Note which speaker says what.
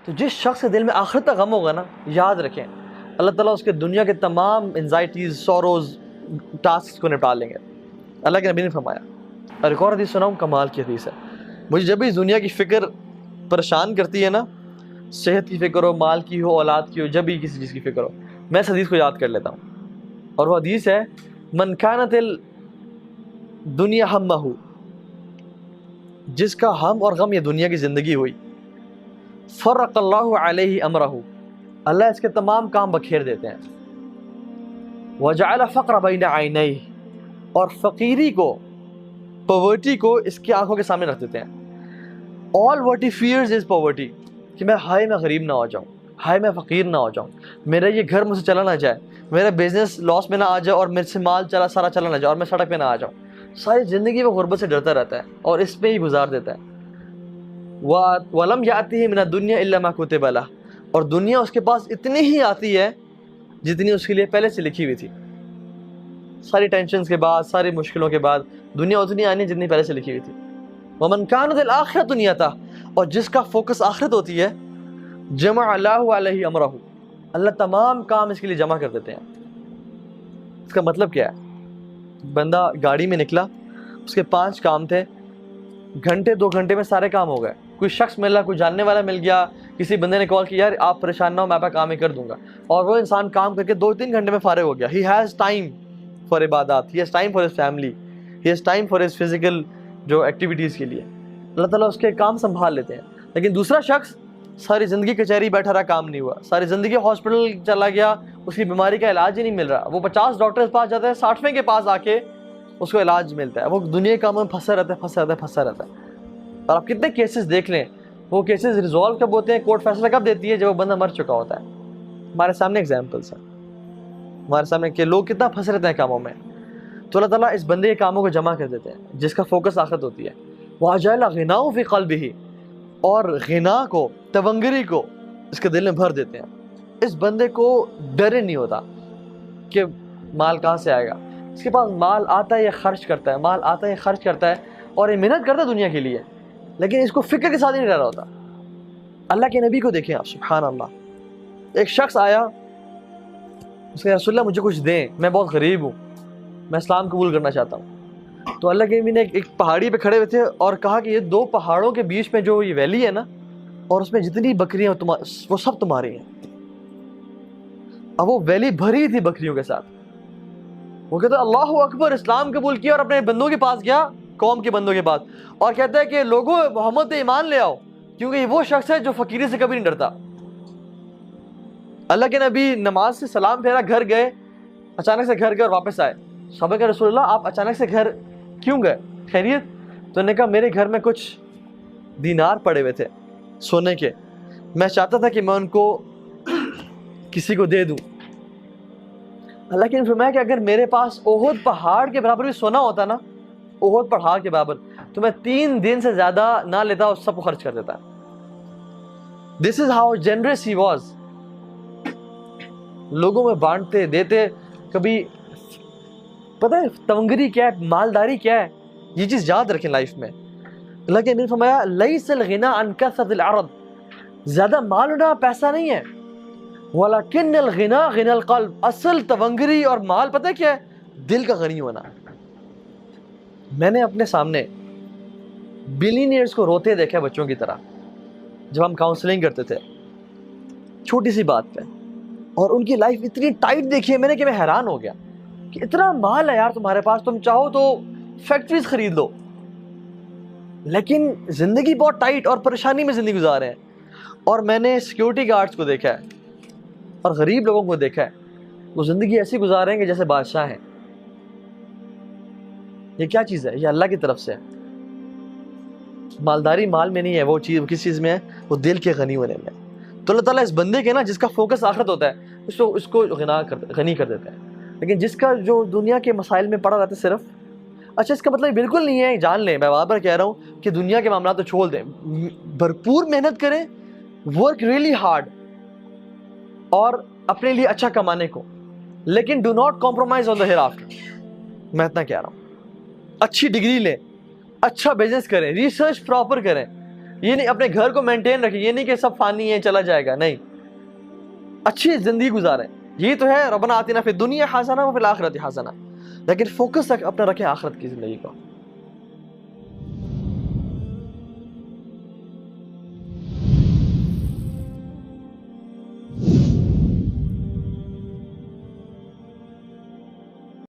Speaker 1: تو جس شخص کے دل میں آخرت کا غم ہوگا نا، یاد رکھیں اللہ تعالیٰ اس کے دنیا کے تمام انزائٹیز، سوروز، ٹاسک کو نپٹا لیں گے۔ اللہ کے نبی نے فرمایا، اور ایک اور حدیث سناؤں، کمال کی حدیث ہے، مجھے جب بھی دنیا کی فکر پریشان کرتی ہے نا، صحت کی فکر ہو، مال کی ہو، اولاد کی ہو، جب بھی کسی چیز کی فکر ہو، میں اس حدیث کو یاد کر لیتا ہوں، اور وہ حدیث ہے من کانت الدنیا ہمہ، جس کا ہم اور غم یہ دنیا کی زندگی ہوئی، فرق اللہ علیہ امرہ، اللہ اس کے تمام کام بکھیر دیتے ہیں، وجعل فقر بین عینیہ، اور فقیری کو، پاورٹی کو اس کی آنکھوں کے سامنے رکھ دیتے ہیں۔ all what he fears is poverty، کہ میں غریب نہ ہو جاؤں، میں فقیر نہ ہو جاؤں، میرا یہ گھر مجھ سے چلا نہ جائے، میرا بزنس لاس میں نہ آ جائے، اور میرے سے مال سارا چلا نہ جائے، اور میں سڑک پہ نہ آ جاؤں۔ ساری زندگی وہ غربت سے ڈرتا رہتا ہے اور اس پہ ہی گزار دیتا ہے۔ وَلَمْ يَأْتِهِ مِنَ الدُّنْيَا إِلَّا مَا كُتِبَ لَهُ، اور دنیا اس کے پاس اتنی ہی آتی ہے جتنی اس کے لیے پہلے سے لکھی ہوئی تھی۔ ساری ٹینشنز کے بعد، ساری مشکلوں کے بعد دنیا اتنی آنی ہے جتنی پہلے سے لکھی ہوئی تھی۔ وَمَنْ كَانَتِ الْآخِرَةُ نِيَتَهُ، اور جس کا فوکس آخرت ہوتی ہے، جمع اللہ علیہ امرہ، اللہ تمام کام اس کے لیے جمع کر دیتے ہیں۔ اس کا مطلب کیا ہے؟ بندہ گاڑی میں نکلا، اس کے 5 کام تھے، گھنٹے 2 گھنٹے میں سارے کام ہو گئے۔ کوئی شخص ملا، کوئی جاننے والا مل گیا، کسی بندے نے کال کیا، یار آپ پریشان نہ ہو، میں آپ کا کام ہی کر دوں گا، اور وہ انسان کام کر کے 2-3 گھنٹے میں فارغ ہو گیا۔ ہی ہیز ٹائم فار عبادات، he has time for his family, he has time for his physical جو ایکٹیویٹیز کے لیے، اللہ تعالیٰ اس کے کام سنبھال لیتے ہیں۔ لیکن دوسرا شخص ساری زندگی کچہری بیٹھا رہا، کام نہیں ہوا، ساری زندگی ہاسپٹل چلا گیا، اس کی بیماری کا علاج ہی نہیں مل رہا، وہ 50 ڈاکٹر کے پاس جاتا ہے، 60ویں کے پاس آ کے اس کو علاج ملتا ہے، وہ دنیا کے کاموں میں پھنسا رہتا ہے۔ اور آپ کتنے کیسز دیکھ لیں، وہ کیسز ریزالو کب ہوتے ہیں، کورٹ فیصلہ کب دیتی ہے، جب وہ بندہ مر چکا ہوتا ہے۔ ہمارے سامنے ایگزامپلس ہیں، ہمارے سامنے کہ لوگ کتنا پھنسے رہتے ہیں کاموں میں۔ تو اللہ تعالیٰ اس بندے کے کاموں کو جمع کر دیتے ہیں جس کا فوکس آخرت ہوتی ہے۔ وَجَعَلَ غِنَاهُ فِي قَلْبِهِ، اور غنا کو، تونگری کو اس کے دل میں بھر دیتے ہیں۔ اس بندے کو ڈر ہی نہیں ہوتا کہ مال کہاں سے آئے گا، اس کے پاس مال آتا ہے، یہ خرچ کرتا ہے، مال آتا ہے، یہ خرچ کرتا ہے، اور یہ محنت کرتا ہے دنیا کے لیے، لیکن اس کو فکر کے ساتھ ہی نہیں رہ رہا ہوتا۔ اللہ کے نبی کو دیکھیں آپ، سبحان اللہ، ایک شخص آیا، اس نے رسول اللہ مجھے کچھ دیں، میں بہت غریب ہوں، میں اسلام قبول کرنا چاہتا ہوں۔ تو اللہ کے نبی نے ایک پہاڑی پہ کھڑے ہوئے تھے اور کہا کہ یہ 2 پہاڑوں کے بیچ میں جو یہ ویلی ہے نا، اور اس میں جتنی بکریاں وہ سب تمہاری ہیں۔ اب وہ ویلی بھری تھی بکریوں کے ساتھ۔ وہ کہتا ہے اللہ اکبر، اسلام قبول کیا اور اپنے بندوں کے پاس گیا، قوم کے بندوں کے پاس، اور کہتا ہے کہ لوگوں محمد پہ ایمان لے آؤ، کیونکہ یہ وہ شخص ہے جو فقیری سے کبھی نہیں ڈرتا۔ اللہ کے نبی نماز سے سلام پھیرا، گھر گئے، اچانک سے گھر گئے اور واپس آئے۔ صحابہ کہ رسول اللہ آپ اچانک سے گھر کیوں گئے، خیریت؟ تو نے کہا میرے گھر میں کچھ دینار پڑے ہوئے تھے سونے کے، میں چاہتا تھا کہ میں ان کو کسی کو دے دوں۔ اللہ کے نے فرمایا کہ اگر میرے پاس احد پہاڑ کے برابر بھی سونا ہوتا نا، احد پہاڑ کے برابر، تو میں 3 دن سے زیادہ نہ لیتا اور سب کو خرچ کر دیتا۔ This is how generous he was، لوگوں میں بانٹتے دیتے۔ کبھی پتہ ہے تونگری کیا ہے، مالداری کیا ہے، یہ چیز یاد رکھیں لائف میں۔ اللہ کے نبی نے فرمایا لیس الغنی عن کثرۃ العرض، زیادہ مال ہونا پیسہ نہیں ہے، ولکن الغنی غنی القلب، اصل تونگری اور مال پتہ کیا ہے، دل کا غنی ہونا۔ میں نے اپنے سامنے بلینئرز کو روتے دیکھا بچوں کی طرح، جب ہم کاؤنسلنگ کرتے تھے چھوٹی سی بات پہ، اور ان کی لائف اتنی ٹائٹ دیکھی ہے میں نے کہ میں حیران ہو گیا کہ اتنا مال ہے یار تمہارے پاس، تم چاہو تو فیکٹریز خرید لو، لیکن زندگی بہت ٹائٹ اور پریشانی میں زندگی گزار رہے ہیں۔ اور میں نے سیکیورٹی گارڈز کو دیکھا ہے اور غریب لوگوں کو دیکھا ہے، وہ زندگی ایسی گزار رہے ہیں کہ جیسے بادشاہ ہیں۔ یہ کیا چیز ہے؟ یہ اللہ کی طرف سے ہے۔ مالداری مال میں نہیں ہے، وہ چیز کس چیز میں ہے؟ وہ دل کے غنی ہونے میں۔ تو اللہ تعالیٰ اس بندے کے نا جس کا فوکس آخرت ہوتا ہے اس کو غنی کر دیتا ہے، لیکن جس کا جو دنیا کے مسائل میں پڑا رہتا ہے صرف، اچھا اس کا مطلب بالکل نہیں ہے، جان لیں میں بار بار کہہ رہا ہوں کہ دنیا کے معاملات تو چھوڑ دیں، بھرپور محنت کریں، ورک ریئلی ہارڈ، اور اپنے لیے اچھا کمانے کو، لیکن do not compromise on the hereafter. میں اتنا کہہ رہا ہوں، اچھی ڈگری لیں، اچھا بزنس کریں، ریسرچ پراپر کریں، یہ نہیں اپنے گھر کو مینٹین رکھیں، یہ نہیں کہ سب فانی ہے چلا جائے گا، نہیں، اچھی زندگی گزاریں. یہ تو ہے ربنا آتنا فی الدنیا حسنہ وفی الآخرۃ حسنہ، لیکن فوکس اپنا رکھیں آخرت کی زندگی کو.